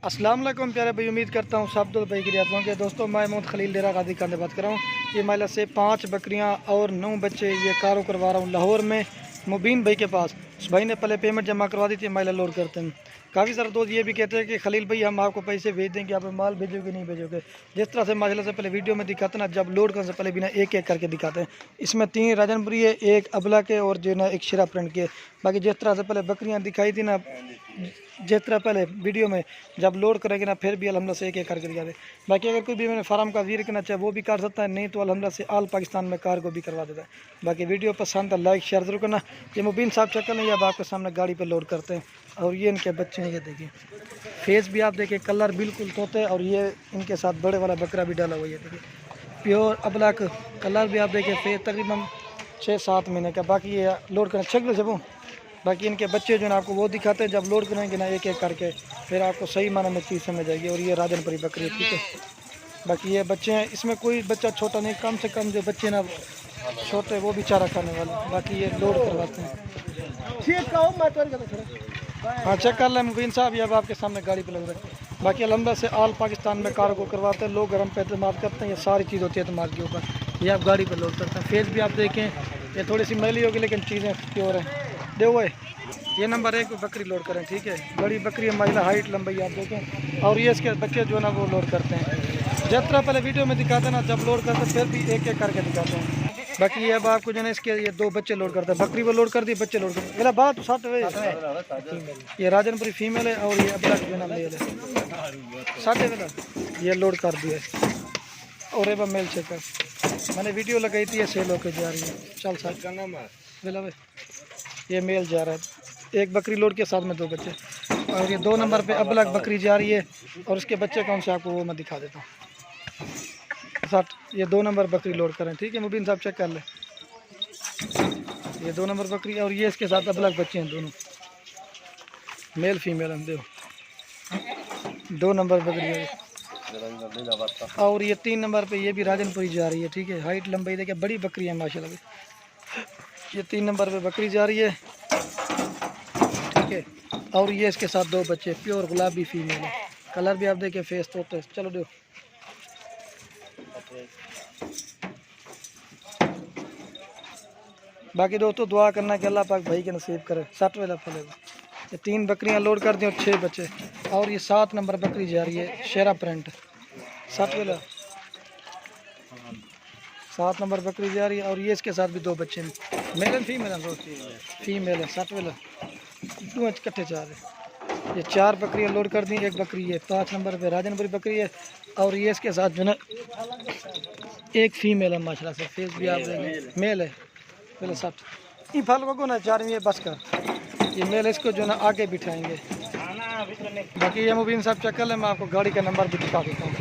अस्सलाम वालेकुम प्यारे भाई, उम्मीद करता हूँ सब भाई की रियात होंगे। दोस्तों मैं मोहम्मद खलील डेरा गादी खान से बात कर रहा हूँ। ये महिला से 5 बकरियाँ और 9 बच्चे ये कारो करवा रहा हूँ लाहौर में मुबीन भाई के पास। उस भाई ने पहले पेमेंट जमा करवा दी थी, महिला लोड करते हैं। काफ़ी सारे दोस्त ये भी कहते हैं कि खलील भाई हम आपको पैसे भेज देंगे, आप माल भेजोगे नहीं भेजोगे। जिस तरह से माशाल्लाह से पहले वीडियो में दिखाते ना, जब लोड करने से पहले बिना एक एक करके दिखाते हैं। इसमें 3 राजनपुरी है, एक अबला के और जो ना एक शिरा प्रिंट के। बाकी जिस तरह से पहले बकरियाँ दिखाई थी ना, जिस तरह पहले वीडियो में जब लोड करेंगे ना, फिर भी अल्हम्दुलिल्लाह से एक एक करके दिखा दे। बाकी अगर कोई भी मैंने फार्म का वीर करना चाहे वो भी कर सकता है, नहीं तो अल्हम्दुलिल्लाह से आल पाकिस्तान में कार को भी करवा देता है। बाकी वीडियो पसंद है लाइक शेयर जरूर करना। ये मुबीन साहब चक्कर नहीं, अब आपके सामने गाड़ी पर लोड करते हैं। और ये इनके बच्चे हैं, ये देखिए फेस भी आप देखिए, कलर बिल्कुल तोते। और ये इनके साथ बड़े वाला बकरा भी डाला हुआ है, देखिए प्योर अबलक कलर भी आप देखिए, फेस तकरीबन 6-7 महीने का। बाकी ये लोड करना छगल से वो। बाकी इनके बच्चे जो है आपको वो दिखाते हैं, जब लोड करेंगे ना एक एक करके, फिर आपको सही माना में चीज़ समझ आएगी। और ये राजनपुरी बकरी है, ठीक है। बाकी ये बच्चे हैं, इसमें कोई बच्चा छोटा नहीं, कम से कम जो बच्चे ना छोटे वो भी चारा खाने वाले। बाकी ये लोड करवाते हैं। हाँ चेक कर लें मुबीन साहब, ये अब आपके सामने गाड़ी पर लग रहा है। बाकी अल्हम्दुलिल्लाह से आल पाकिस्तान में कार को करवाते हैं लोग, गर्म पे एतमाद करते हैं। ये सारी चीज़ होती है एतमाद के ऊपर। ये आप गाड़ी पर लोड करते हैं। फेस भी आप देखें, ये थोड़ी सी मैली होगी लेकिन चीज़ें प्योर हैं। देखो ये नंबर 1 बकरी लोड करें, ठीक है। बड़ी बकरी है, महिला हाइट लंबाई आप देखें। और ये इसके बच्चे जो ना वो लोड करते हैं। जिस तरह पहले वीडियो में दिखाते हैं ना, जब लोड करते हैं फिर भी एक एक करके दिखाते हैं। बाकी ये अब आपको जो है इसके ये 2 बच्चे लोड करते हैं। बकरी वो लोड कर दी, बच्चे लोड करते हैं। बात 60 ये राजनपुरी फीमेल है और ये अबला जो है ना मेल है। 60 ये लोड कर दिया। और ये मेल चेकर मैंने वीडियो लगाई थी, ये सेल होकर जा रही है। चल साथ का नाम है, ये मेल जा रहा है। एक बकरी लोड के साथ में 2 बच्चे। और ये 2 नंबर पे अबलक बकरी जा रही है। और उसके बच्चे कौन से आपको वो मैं दिखा देता हूँ। 60 ये 2 नंबर बकरी लोड करें, ठीक है मुबीन साहब चेक कर ले। ये 2 नंबर बकरी और ये इसके साथ अबलक बच्चे हैं, दोनों मेल फीमेल हम देखो। 2 नंबर बकरी है। और ये 3 नंबर पे ये भी राजनपुरी जा रही है, ठीक है। हाइट लंबाई देखिए, बड़ी बकरी है माशाल्लाह। ये 3 नंबर पे बकरी जा रही है, ठीक है। और ये इसके साथ 2 बच्चे प्योर गुलाबी फीमेल है। कलर भी आप देखिए, फेस तो चलो दो। बाकी दोस्तों दुआ करना कि अल्लाह पाक भाई के नसीब करे। 60 वाला फलेगा। ये 3 बकरियां लोड कर दी और 6 बच्चे। और ये 7 नंबर बकरी जा रही है, शेरा प्रिंट 60 वाला। 7 नंबर बकरी जा रही है। और ये इसके साथ भी 2 बच्चे हैं, मेल एंड फीमेल है, फीमेल है। 60 वाला 2 इकट्ठे 4 है। ये 4 बकरियां लोड कर दी, 1 बकरी है। 5 नंबर पे राजनपुरी बकरी है। और ये इसके साथ जो ना एक फीमेल है माशाल्लाह से। फेस भी आप देखें, मेल है। पहले 60 ये फल को ना 4 ये बस कर, ये मेल इसको जो ना आगे बिठाएंगे। बाकी ये मुबीन साहब चक्कर है, मैं आपको गाड़ी का नंबर भी दिखा देता हूँ।